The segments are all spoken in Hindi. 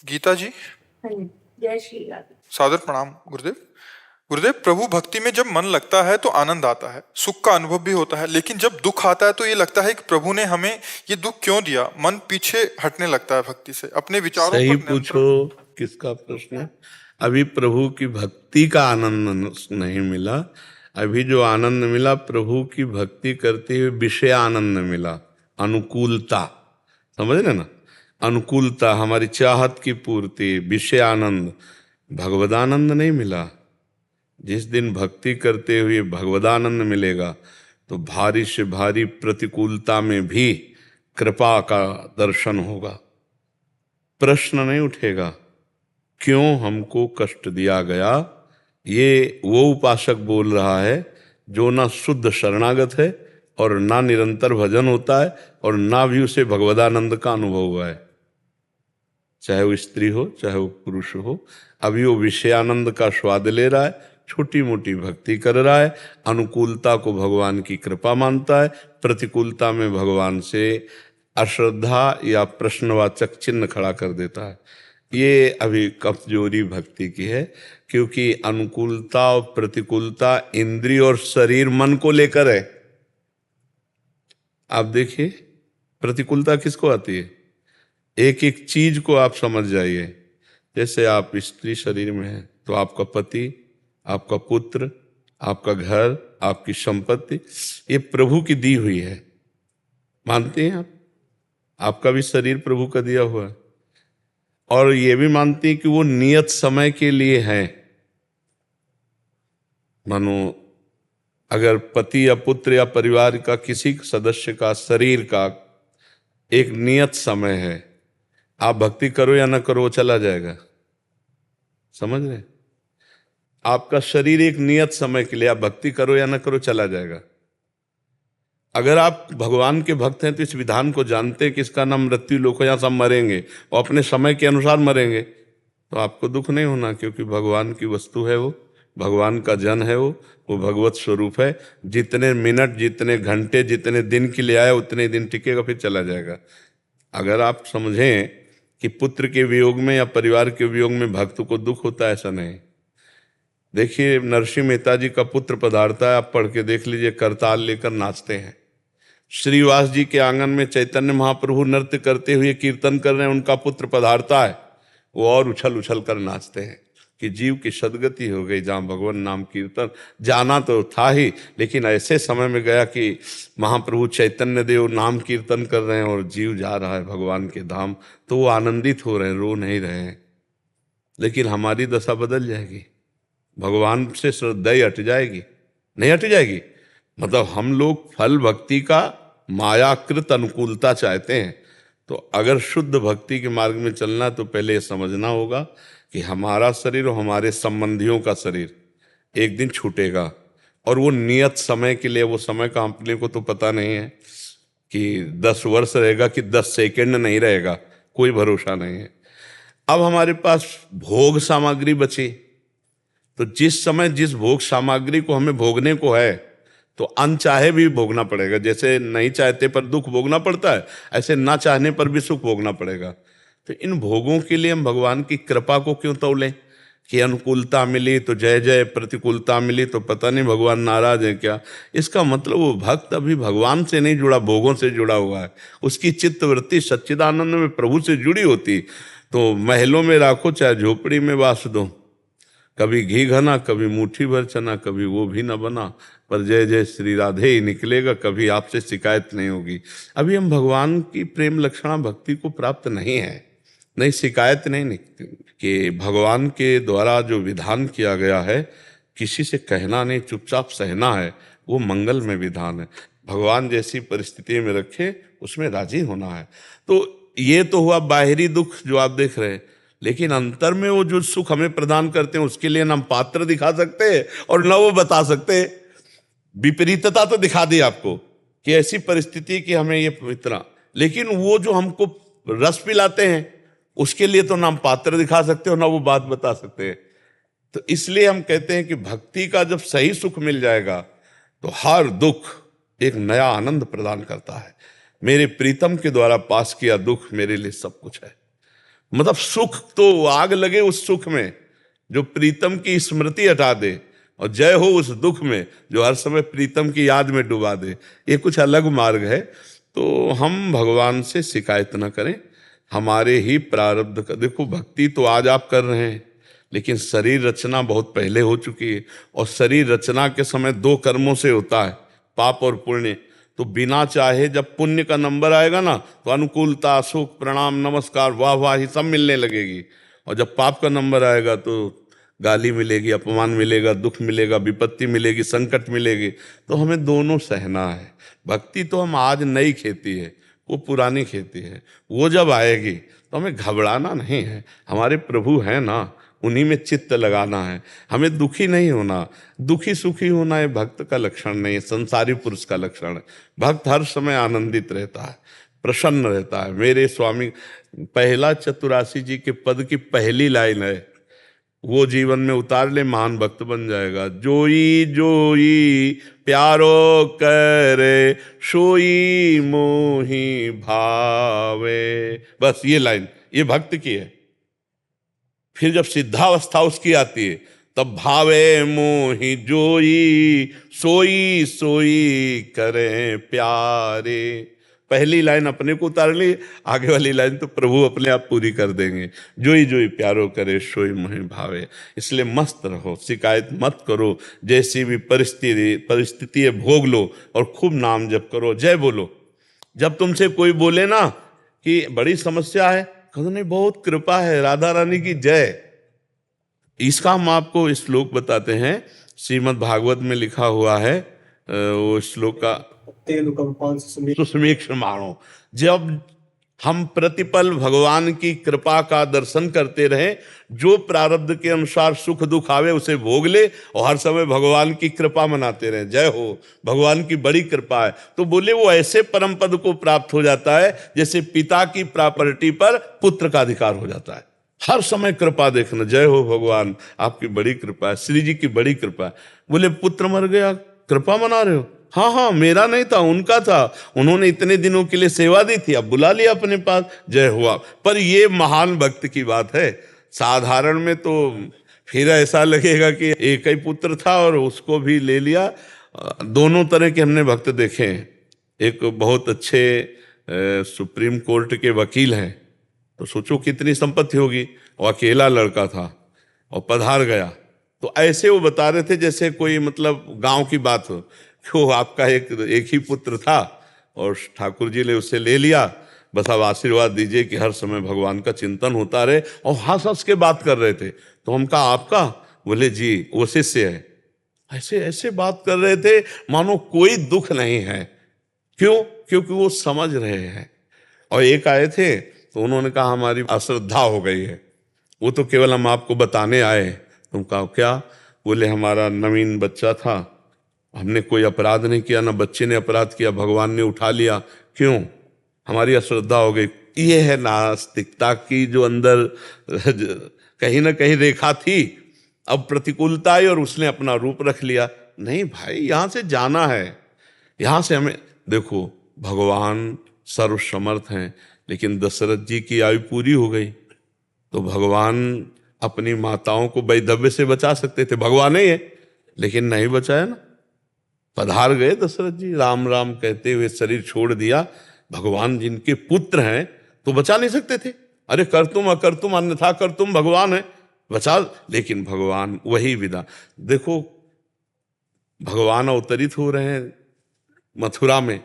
गीता जी, हाँ जी, जय श्री राधे। सादर प्रणाम गुरुदेव। गुरुदेव, प्रभु भक्ति में जब मन लगता है तो आनंद आता है, सुख का अनुभव भी होता है, लेकिन जब दुख आता है तो ये लगता है कि प्रभु ने हमें ये दुख क्यों दिया। मन पीछे हटने लगता है भक्ति से, अपने विचारों सही पर पूछो, नियंत्रण। किसका प्रश्न है? अभी प्रभु की भक्ति का आनंद नहीं मिला। अभी जो आनंद मिला प्रभु की भक्ति करते हुए विषय आनंद मिला, अनुकूलता। समझ रहे ना? अनुकूलता, हमारी चाहत की पूर्ति, विषय आनंद। भगवदानंद नहीं मिला। जिस दिन भक्ति करते हुए भगवदानंद मिलेगा तो भारी से भारी प्रतिकूलता में भी कृपा का दर्शन होगा। प्रश्न नहीं उठेगा क्यों हमको कष्ट दिया गया। ये वो उपासक बोल रहा है जो ना शुद्ध शरणागत है और ना निरंतर भजन होता है और ना भी उसे भगवदानंद का अनुभव हुआ है। चाहे वो स्त्री हो चाहे वो पुरुष हो, अभी वो विषयानंद का स्वाद ले रहा है, छोटी मोटी भक्ति कर रहा है, अनुकूलता को भगवान की कृपा मानता है, प्रतिकूलता में भगवान से अश्रद्धा या प्रश्नवाचक चिन्ह खड़ा कर देता है। ये अभी कमजोरी भक्ति की है, क्योंकि अनुकूलता और प्रतिकूलता इंद्रिय और शरीर मन को लेकर है। आप देखिए प्रतिकूलता किसको आती है, एक एक चीज को आप समझ जाइए। जैसे आप स्त्री शरीर में हैं तो आपका पति, आपका पुत्र, आपका घर, आपकी संपत्ति, ये प्रभु की दी हुई है। मानते हैं आप? आपका भी शरीर प्रभु का दिया हुआ है। और ये भी मानते हैं कि वो नियत समय के लिए है। मानो अगर पति या पुत्र या परिवार का किसी सदस्य का शरीर का एक नियत समय है, आप भक्ति करो या ना करो वो चला जाएगा। समझ रहे? आपका शरीर एक नियत समय के लिए, आप भक्ति करो या ना करो चला जाएगा। अगर आप भगवान के भक्त हैं तो इस विधान को जानते हैं कि इसका नाम मृत्यु लोक है, यहाँ सब मरेंगे और अपने समय के अनुसार मरेंगे, तो आपको दुख नहीं होना, क्योंकि भगवान की वस्तु है वो, भगवान का जन है वो भगवत स्वरूप है। जितने मिनट, जितने घंटे, जितने दिन के लिए आया उतने दिन टिकेगा, फिर चला जाएगा। अगर आप समझें कि पुत्र के वियोग में या परिवार के वियोग में भक्त को दुख होता है, ऐसा नहीं। देखिए नरसिंह मेहता जी का पुत्र पधारता है, आप पढ़ के देख लीजिए, करताल लेकर नाचते हैं। श्रीवास जी के आंगन में चैतन्य महाप्रभु नृत्य करते हुए कीर्तन कर रहे हैं, उनका पुत्र पधारता है, वो और उछल उछल कर नाचते हैं कि जीव की सदगति हो गई। जहाँ भगवान नाम कीर्तन जाना तो था ही, लेकिन ऐसे समय में गया कि महाप्रभु चैतन्य देव नाम कीर्तन कर रहे हैं और जीव जा रहा है भगवान के धाम, तो वो आनंदित हो रहे हैं, रो नहीं रहे हैं। लेकिन हमारी दशा बदल जाएगी, भगवान से श्रद्धा ही हट जाएगी। नहीं हट जाएगी, मतलब हम लोग फल भक्ति का मायाकृत अनुकूलता चाहते हैं। तो अगर शुद्ध भक्ति के मार्ग में चलना तो पहले ये समझना होगा कि हमारा शरीर और हमारे संबंधियों का शरीर एक दिन छूटेगा, और वो नियत समय के लिए, वो समय का अपने को तो पता नहीं है कि 10 वर्ष रहेगा कि 10 सेकंड नहीं रहेगा, कोई भरोसा नहीं है। अब हमारे पास भोग सामग्री बची, तो जिस समय जिस भोग सामग्री को हमें भोगने को है तो अनचाहे भी भोगना पड़ेगा। जैसे नहीं चाहते पर दुख भोगना पड़ता है, ऐसे ना चाहने पर भी सुख भोगना पड़ेगा। तो इन भोगों के लिए हम भगवान की कृपा को क्यों तौलें कि अनुकूलता मिली तो जय जय, प्रतिकूलता मिली तो पता नहीं भगवान नाराज है क्या। इसका मतलब वो भक्त अभी भगवान से नहीं जुड़ा, भोगों से जुड़ा हुआ है। उसकी चित्तवृत्ति सच्चिदानंद में प्रभु से जुड़ी होती तो महलों में राखो चाहे झोपड़ी में वास दो, कभी घी घना, कभी मुट्ठी भर चना, कभी वो भी न बना, पर जय जय श्री राधे ही निकलेगा, कभी आपसे शिकायत नहीं होगी। अभी हम भगवान की प्रेम लक्षणा भक्ति को प्राप्त नहीं है, नहीं शिकायत नहीं निकलती कि भगवान के द्वारा जो विधान किया गया है किसी से कहना नहीं, चुपचाप सहना है, वो मंगल में विधान है। भगवान जैसी परिस्थिति में रखे उसमें राजी होना है। तो ये तो हुआ बाहरी दुख जो आप देख रहे हैं, लेकिन अंतर में वो जो सुख हमें प्रदान करते हैं उसके लिए ना हम पात्र दिखा सकते हैं और ना वो बता सकते हैं। विपरीतता तो दिखा दी आपको कि ऐसी परिस्थिति कि हमें ये इतना, लेकिन वो जो हमको रस पिलाते हैं उसके लिए तो ना हम पात्र दिखा सकते हो ना वो बात बता सकते हैं। तो इसलिए हम कहते हैं कि भक्ति का जब सही सुख मिल जाएगा तो हर दुख एक नया आनंद प्रदान करता है। मेरे प्रीतम के द्वारा पास किया दुख मेरे लिए सब कुछ है। मतलब सुख तो आग लगे उस सुख में जो प्रीतम की स्मृति हटा दे, और जय हो उस दुख में जो हर समय प्रीतम की याद में डुबा दे। ये कुछ अलग मार्ग है। तो हम भगवान से शिकायत ना करें, हमारे ही प्रारब्ध का। देखो भक्ति तो आज आप कर रहे हैं, लेकिन शरीर रचना बहुत पहले हो चुकी है, और शरीर रचना के समय दो कर्मों से होता है, पाप और पुण्य। तो बिना चाहे जब पुण्य का नंबर आएगा ना, तो अनुकूलता, सुख, प्रणाम, नमस्कार, वाह वाह ही सब मिलने लगेगी। और जब पाप का नंबर आएगा तो गाली मिलेगी, अपमान मिलेगा, दुख मिलेगा, विपत्ति मिलेगी, संकट मिलेगी। तो हमें दोनों सहना है। भक्ति तो हम आज नई खेती है, वो पुरानी खेती है। वो जब आएगी तो हमें घबराना नहीं है, हमारे प्रभु हैं ना, उन्हीं में चित्त लगाना है। हमें दुखी नहीं होना। दुखी सुखी होना ये भक्त का लक्षण नहीं है, संसारी पुरुष का लक्षण है। भक्त हर समय आनंदित रहता है, प्रसन्न रहता है। मेरे स्वामी पहला चतुरासी जी के पद की पहली लाइन है, वो जीवन में उतार ले, महान भक्त बन जाएगा। जोई जोई प्यारो करे, सोई मोही भावे। बस ये लाइन, ये भक्त की है। फिर जब सिद्धावस्था उसकी आती है, तब भावे मोहि जोई, सोई सोई करें प्यारे। पहली लाइन अपने को उतार ली, आगे वाली लाइन तो प्रभु अपने आप पूरी कर देंगे। जोई जोई प्यारो करे, सोई मोहि भावे। इसलिए मस्त रहो, शिकायत मत करो। जैसी भी परिस्थिति है भोग लो, और खूब नाम जप करो, जय बोलो। जब तुमसे कोई बोले ना कि बड़ी समस्या है, कहो नहीं बहुत कृपा है, राधा रानी की जय। इसका हम आपको श्लोक बताते हैं, श्रीमद् भागवत में लिखा हुआ है। वो श्लोक का सुसमीक्ष मानो। जब हम प्रतिपल भगवान की कृपा का दर्शन करते रहें, जो प्रारब्ध के अनुसार सुख दुख आवे उसे भोग ले, और हर समय भगवान की कृपा मनाते रहें। जय हो, भगवान की बड़ी कृपा है। तो बोले वो ऐसे परम पद को प्राप्त हो जाता है जैसे पिता की प्रॉपर्टी पर पुत्र का अधिकार हो जाता है। हर समय कृपा देखना, जय हो भगवान, आपकी बड़ी कृपा है, श्री जी की बड़ी कृपा है। बोले पुत्र मर गया, कृपा मना रहे हो? हाँ हाँ, मेरा नहीं था, उनका था, उन्होंने इतने दिनों के लिए सेवा दी थी, अब बुला लिया अपने पास, जय हुआ। पर ये महान भक्त की बात है। साधारण में तो फिर ऐसा लगेगा कि एक ही पुत्र था और उसको भी ले लिया। दोनों तरह के हमने भक्त देखे हैं। एक बहुत अच्छे सुप्रीम कोर्ट के वकील हैं, तो सोचो कितनी संपत्ति होगी, और अकेला लड़का था और पधार गया। तो ऐसे वो बता रहे थे जैसे कोई मतलब गांव की बात हो, क्यों आपका एक ही पुत्र था और ठाकुर जी ने उससे ले लिया, बस अब आशीर्वाद दीजिए कि हर समय भगवान का चिंतन होता रहे। और हंस हंस के बात कर रहे थे। तो हम कहा आपका? बोले जी वो शिष्य है। ऐसे ऐसे बात कर रहे थे मानो कोई दुख नहीं है। क्यों? क्योंकि वो समझ रहे हैं। और एक आए थे तो उन्होंने कहा हमारी अश्रद्धा हो गई है, वो तो केवल हम आपको बताने आए। तुम कहा क्या? बोले हमारा नवीन बच्चा था, हमने कोई अपराध नहीं किया, ना बच्चे ने अपराध किया, भगवान ने उठा लिया। क्यों? हमारी अश्रद्धा हो गई। ये है नास्तिकता की जो अंदर कहीं ना कहीं रेखा थी। अब प्रतिकूलता आई और उसने अपना रूप रख लिया। नहीं भाई, यहां से जाना है, यहां से हमें देखो, भगवान सर्वसमर्थ हैं, लेकिन दशरथ जी की आयु पूरी हो गई, तो भगवान अपनी माताओं को वैधव्य से बचा सकते थे, भगवान ही है, लेकिन नहीं बचाया ना। पधार गए दशरथ जी, राम राम कहते हुए शरीर छोड़ दिया। भगवान जिनके पुत्र हैं तो बचा नहीं सकते थे। अरे कर तुम अकर तुम अन्यथा कर तुम, भगवान है, बचा। लेकिन भगवान वही विधा। देखो भगवान अवतरित हो रहे हैं मथुरा में,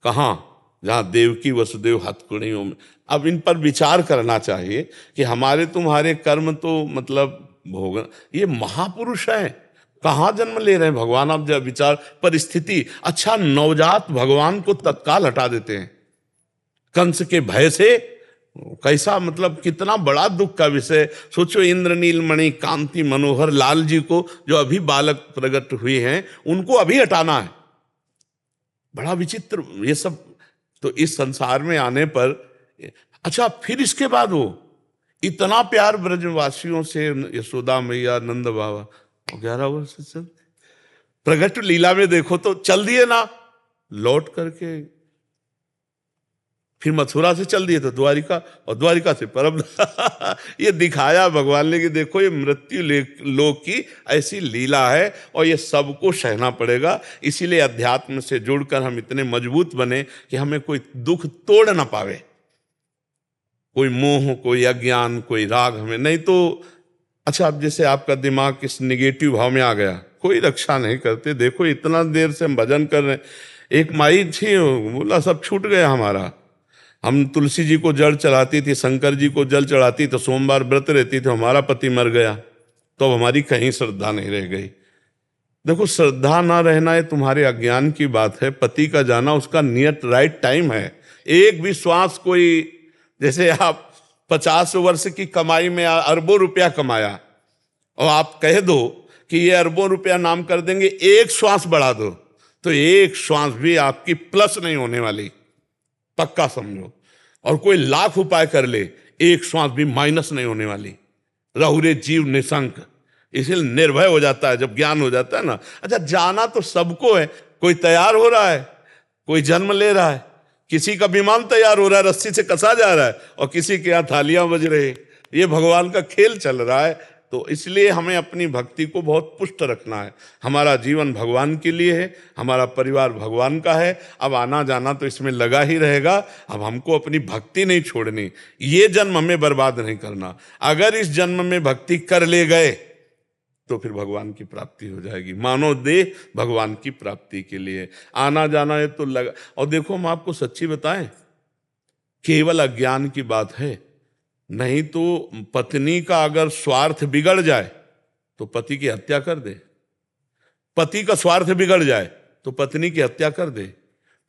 कहाँ? जहाँ देवकी वसुदेव हथकड़ियों में। अब इन पर विचार करना चाहिए कि हमारे तुम्हारे कर्म तो मतलब भोग, ये महापुरुष हैं, कहाँ जन्म ले रहे हैं भगवान? अब जब विचार परिस्थिति, अच्छा नवजात भगवान को तत्काल हटा देते हैं कंस के भय से। कैसा मतलब कितना बड़ा दुख का विषय। सोचो इंद्रनील मणि कांति मनोहर लाल जी को, जो अभी बालक प्रकट हुए हैं, उनको अभी हटाना है। बड़ा विचित्र ये सब। तो इस संसार में आने पर, अच्छा फिर इसके बाद वो इतना प्यार ब्रजवासियों से, यशोदा मैया, नंद बाबा, 11 वर्ष से प्रगट लीला में देखो तो चल दिए ना, लौट करके फिर मथुरा से चल दिए तो द्वारिका, और द्वारिका से परम ये दिखाया भगवान ने कि देखो ये मृत्यु लोक की ऐसी लीला है और ये सबको सहना पड़ेगा। इसीलिए अध्यात्म से जुड़कर हम इतने मजबूत बने कि हमें कोई दुख तोड़ ना पावे, कोई मोह, कोई अज्ञान, कोई राग हमें नहीं तो। अच्छा, अब जैसे आपका दिमाग किस निगेटिव भाव में आ गया, कोई रक्षा नहीं करते। देखो इतना देर से हम भजन कर रहे हैं, एक माई थी बोला सब छूट गया हमारा। हम तुलसी जी को जल चढ़ाती थी, शंकर जी को जल चढ़ाती, तो सोमवार व्रत रहती तो हमारा पति मर गया, तो अब हमारी कहीं श्रद्धा नहीं रह गई। देखो श्रद्धा ना रहना ये तुम्हारे अज्ञान की बात है। पति का जाना उसका नियत राइट टाइम है। एक भी श्वास, कोई जैसे आप 50 वर्ष की कमाई में अरबों रुपया कमाया और आप कह दो कि ये अरबों रुपया नाम कर देंगे, एक श्वास बढ़ा दो तो एक श्वास भी आपकी प्लस नहीं होने वाली, पक्का समझो। और कोई लाख उपाय कर ले, एक श्वास भी माइनस नहीं होने वाली। रहुरे जीव निशंक, इसलिए निर्भय हो जाता है जब ज्ञान हो जाता है ना। अच्छा, जाना तो सबको है, कोई तैयार हो रहा है, कोई जन्म ले रहा है, किसी का विमान तैयार हो रहा है, रस्सी से कसा जा रहा है, और किसी के यहाँ थालियां बज रही। ये भगवान का खेल चल रहा है। तो इसलिए हमें अपनी भक्ति को बहुत पुष्ट रखना है। हमारा जीवन भगवान के लिए है, हमारा परिवार भगवान का है। अब आना जाना तो इसमें लगा ही रहेगा। अब हमको अपनी भक्ति नहीं छोड़नी, ये जन्म हमें बर्बाद नहीं करना। अगर इस जन्म में भक्ति कर ले गए तो फिर भगवान की प्राप्ति हो जाएगी। मानव देह भगवान की प्राप्ति के लिए आना जाना है तो लगा। और देखो हम आपको सच्ची बताएं, केवल अज्ञान की बात है, नहीं तो पत्नी का अगर स्वार्थ बिगड़ जाए तो पति की हत्या कर दे, पति का स्वार्थ बिगड़ जाए तो पत्नी की हत्या कर दे,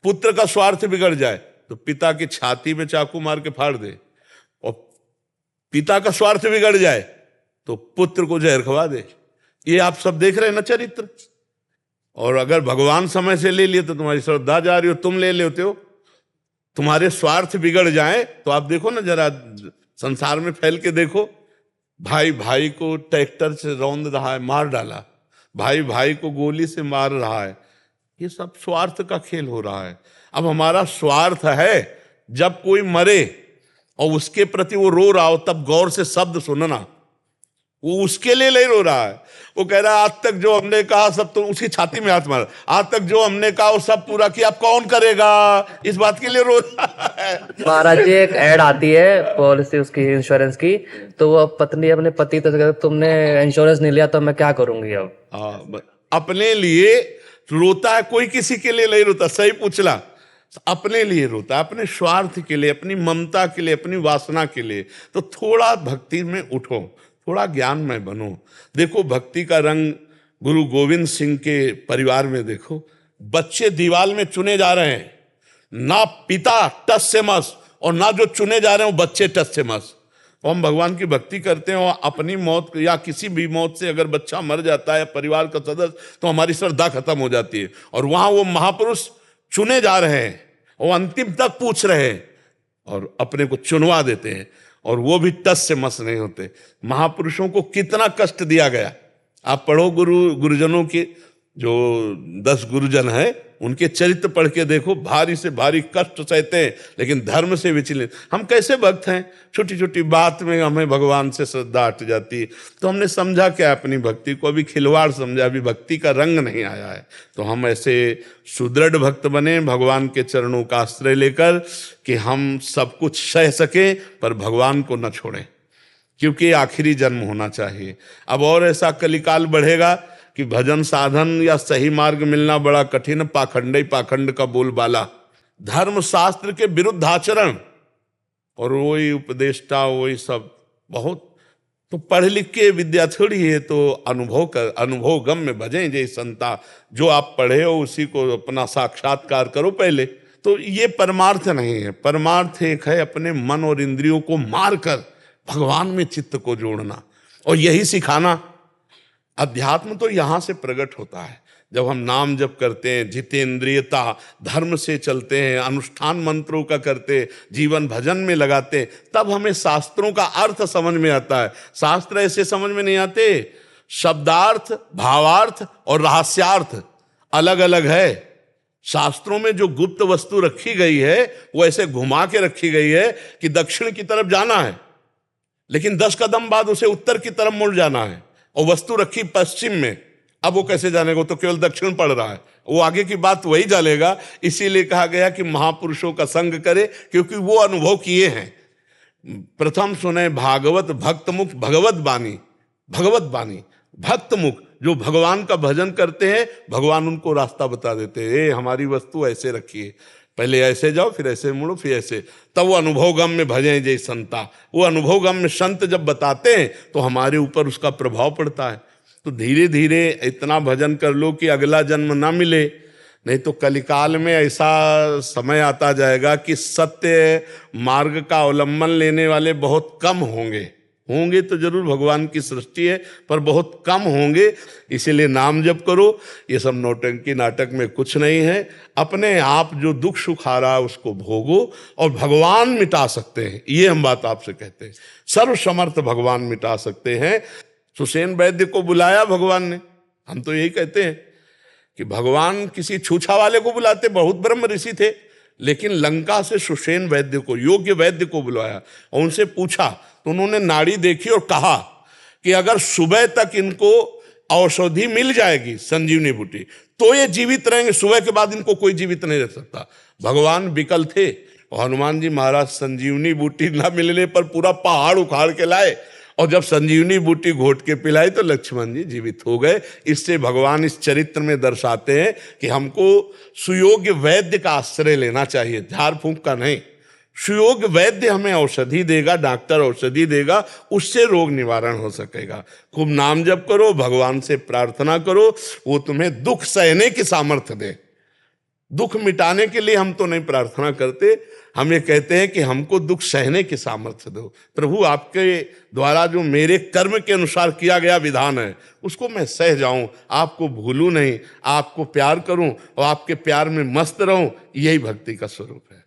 पुत्र का स्वार्थ बिगड़ जाए तो पिता की छाती में चाकू मार के फाड़ दे, और पिता का स्वार्थ बिगड़ जाए तो पुत्र को जहर खवा दे। ये आप सब देख रहे हैं ना चरित्र। और अगर भगवान समय से ले लिए तो तुम्हारी श्रद्धा जा रही हो, तुम ले लेते हो। तुम्हारे स्वार्थ बिगड़ जाए तो आप देखो ना, जरा संसार में फैल के देखो, भाई भाई को ट्रैक्टर से रौंद रहा है, मार डाला, भाई भाई को गोली से मार रहा है। ये सब स्वार्थ का खेल हो रहा है। अब हमारा स्वार्थ है जब कोई मरे और उसके प्रति वो रो रहा हो, तब गौर से शब्द सुनना, वो उसके लिए नहीं रो रहा है। वो कह रहा है आज तक जो हमने कहा सब, तो उसकी छाती में हाथ मारा, आज तक जो हमने कहा वो सब पूरा किया, अब कौन करेगा, इस बात के लिए रो रहा है। महाराज जी, एक ऐड आती है पॉलिसी उसकी इंश्योरेंस की, तो वो पत्नी अपने पति तो कहती, तुमने इंश्योरेंस नहीं लिया तो मैं क्या करूंगी अब। अपने लिए रोता है, कोई किसी के लिए नहीं रोता। सही पूछला, अपने लिए रोता है, अपने स्वार्थ के लिए, अपनी ममता के लिए, अपनी वासना के लिए। तो थोड़ा भक्ति में उठो, थोड़ा ज्ञान में बनो। देखो भक्ति का रंग गुरु गोविंद सिंह के परिवार में देखो, बच्चे दीवाल में चुने जा रहे हैं, ना पिता टस से मस और ना जो चुने जा रहे हैं वो बच्चे टस से मस। और हम भगवान की भक्ति करते हैं और अपनी मौत या किसी भी मौत से अगर बच्चा मर जाता है, परिवार का सदस्य, तो हमारी श्रद्धा खत्म हो जाती है। और वहां वो महापुरुष चुने जा रहे हैं, वो अंतिम तक पूछ रहे हैं और अपने को चुनवा देते हैं, और वो भी टस से मस नहीं होते। महापुरुषों को कितना कष्ट दिया गया। आप पढ़ो गुरुजनों के, जो 10 गुरुजन हैं, उनके चरित्र पढ़ के देखो, भारी से भारी कष्ट सहते हैं लेकिन धर्म से विचलित। हम कैसे भक्त हैं, छोटी छोटी बात में हमें भगवान से श्रद्धा हट जाती है। तो हमने समझा क्या अपनी भक्ति को, अभी खिलवाड़ समझा, अभी भक्ति का रंग नहीं आया है। तो हम ऐसे सुदृढ़ भक्त बने भगवान के चरणों का आश्रय लेकर, कि हम सब कुछ सह सके पर भगवान को न छोड़ें, क्योंकि आखिरी जन्म होना चाहिए। अब और ऐसा कलिकाल बढ़ेगा कि भजन साधन या सही मार्ग मिलना बड़ा कठिन, पाखंड ही पाखंड का बोलबाला, धर्म शास्त्र के विरुद्ध आचरण, और वही उपदेष्टा वही सब बहुत। तो पढ़ लिख के विद्या थोड़ी है, तो अनुभव गम में भजें जय संता। जो आप पढ़े हो उसी को अपना साक्षात्कार करो पहले। तो ये परमार्थ नहीं है। परमार्थ एक है अपने मन और इंद्रियों को मारकर भगवान में चित्त को जोड़ना, और यही सिखाना। अध्यात्म तो यहां से प्रकट होता है जब हम नाम जप करते हैं, जितेंद्रियता, धर्म से चलते हैं, अनुष्ठान मंत्रों का करते, जीवन भजन में लगाते, तब हमें शास्त्रों का अर्थ समझ में आता है। शास्त्र ऐसे समझ में नहीं आते, शब्दार्थ, भावार्थ और रहस्यार्थ अलग अलग है। शास्त्रों में जो गुप्त वस्तु रखी गई है वो ऐसे घुमा के रखी गई है कि दक्षिण की तरफ जाना है, लेकिन 10 कदम बाद उसे उत्तर की तरफ मुड़ जाना है, और वस्तु रखी पश्चिम में। अब वो कैसे जानेगा? वो तो केवल दक्षिण पड़ रहा है, वो आगे की बात वही जानेगा। इसीलिए कहा गया कि महापुरुषों का संग करे, क्योंकि वो अनुभव किए हैं। प्रथम सुने भागवत भक्त मुख भगवत बानी, भगवत बानी भक्त मुख, जो भगवान का भजन करते हैं भगवान उनको रास्ता बता देते हैं। हमारी वस्तु ऐसे रखिए, पहले ऐसे जाओ, फिर ऐसे मुड़ो, फिर ऐसे, तब वो अनुभव गम में भजें जय संता। वो अनुभव गम में संत जब बताते हैं तो हमारे ऊपर उसका प्रभाव पड़ता है। तो धीरे धीरे इतना भजन कर लो कि अगला जन्म ना मिले, नहीं तो कलिकाल में ऐसा समय आता जाएगा कि सत्य मार्ग का अवलंबन लेने वाले बहुत कम होंगे। होंगे तो जरूर, भगवान की सृष्टि है, पर बहुत कम होंगे। इसीलिए नाम जप करो। ये सब नौटंकी नाटक में कुछ नहीं है। अपने आप जो दुख सुख आ रहा है उसको भोगो, और भगवान मिटा सकते हैं, ये हम बात आपसे कहते हैं। सर्वसमर्थ भगवान मिटा सकते हैं। सुषेण वैद्य को बुलाया भगवान ने। हम तो यही कहते हैं कि भगवान किसी छूछा वाले को बुलाते, बहुत ब्रह्म ऋषि थे, लेकिन लंका से सुषेण वैद्य को, योग्य वैद्य को बुलाया और उनसे पूछा, तो उन्होंने नाड़ी देखी और कहा कि अगर सुबह तक इनको औषधि मिल जाएगी, संजीवनी बूटी, तो ये जीवित रहेंगे, सुबह के बाद इनको कोई जीवित नहीं रह सकता। भगवान विकल थे, और हनुमान जी महाराज संजीवनी बूटी ना मिलने पर पूरा पहाड़ उखाड़ के लाए, और जब संजीवनी बूटी घोट के पिलाई तो लक्ष्मण जी जीवित हो गए। इससे भगवान इस चरित्र में दर्शाते हैं कि हमको सुयोग्य वैद्य का आश्रय लेना चाहिए, झाड़ फूंक का नहीं। सुयोग्य वैद्य हमें औषधि देगा, डॉक्टर औषधि देगा, उससे रोग निवारण हो सकेगा। खूब नाम जप करो, भगवान से प्रार्थना करो, वो तुम्हें दुख सहने की सामर्थ्य दे। दुख मिटाने के लिए हम तो नहीं प्रार्थना करते, हम ये कहते हैं कि हमको दुख सहने की सामर्थ्य दो। प्रभु, आपके द्वारा जो मेरे कर्म के अनुसार किया गया विधान है उसको मैं सह जाऊं, आपको भूलूं नहीं, आपको प्यार करूं और आपके प्यार में मस्त रहूं, यही भक्ति का स्वरूप है।